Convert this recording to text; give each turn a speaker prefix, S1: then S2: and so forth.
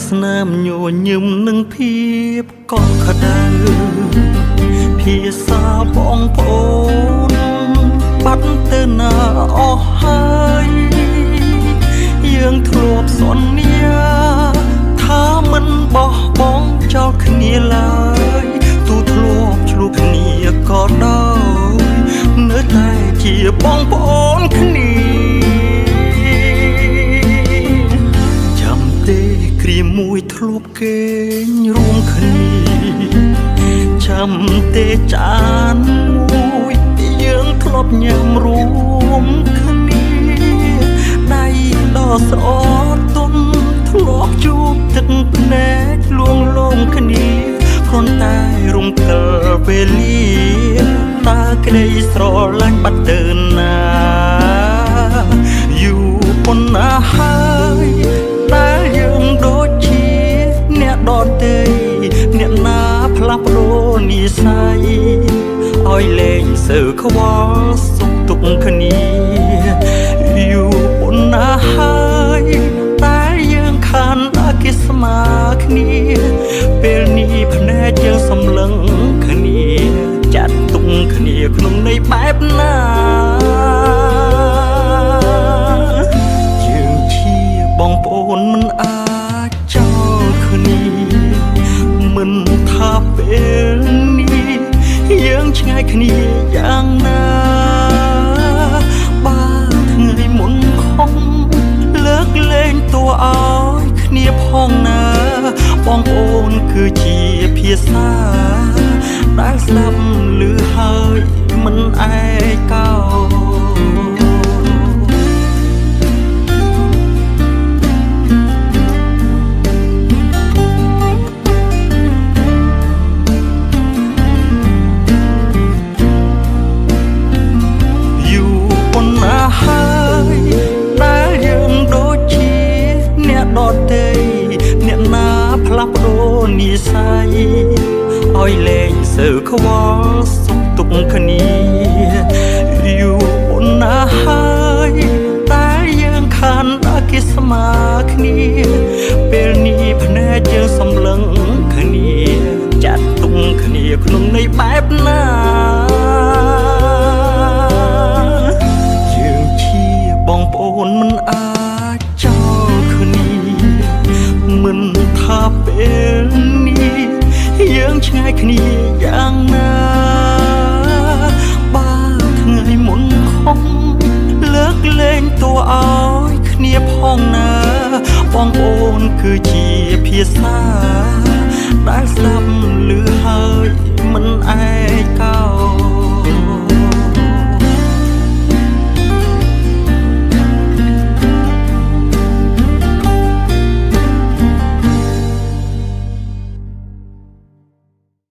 S1: ស្នាមញញឹមនឹងភាពកក់ក្ដៅភាសាបងប្អូនបាត់ទៅណាអស់ហើយយើងធ្លាប់សន្យាថាមិនបោះបង់ចោលគ្នាឡើយទូធ្លាប់ឆ្លុះគ្នាក៏ដោយនៅតែជាបងប្អូនគ្នាគ្រាមួយធ្លាប់គេងរួមគ្នាចាំទេចានមួយយើងធ្លាប់ញ៉ាំរួមគ្នាដៃដ៏ស្រទន់ធ្លាប់ជួបទឹកភ្នែកលួងលោមគ្នាគ្រាន់តែរំកិលពេលលាតើក្តីស្រឡាញ់បាត់ទៅណាយូរប៉ុណ្ណាហើយតែយើងដូចជាអ្នកដទៃអ្នកណាផ្លាស់ប្ដូរនិស្ស័យឲ្យលែងសើខ្វល់សុខទុក្ខគ្នាយូរប៉ុណ្ណាហើយតែយើងខានអកិស្មាគ្នាពេលនេះភ្នែកយើងសម្លឹងគ្នាចាត់ទុកគ្នាក្នុងន័យបែបណាយើងជាបងប្អូនមិនអាចចោលគ្នាមិនថាពេលនេះយើងឆ្ងាយគ្នាយ៉ាងណាបើថ្ងៃមុនខំលើកលែងតួឲ្យគ្នាផងណាបងប្អូនគឺជាភាសាដែលស្ដាប់ឮហើយមិនឯកោអ្នកណាផ្លាស់ប្ដូរនិស្ស័យឲ្យលែងសើខ្វល់សុខទុក្ខគ្នាយូរប៉ុណ្ណាហើយតែយើងខានអកិស្មាគ្នាពេលនេះភ្នែកយើងសម្លឹងគ្នាចាត់ទុកគ្នាក្នុងន័យបែបណាយើងជាបងប្អូនមិនអាចចោលគ្នាមិនថាពេលនេះយើងឆ្ងាយគ្នាយ៉ាងណាបើថ្ងៃមុនខំលើកលែងតួឲ្យគ្នាផងណាបងប្អូនគឺជាភាសា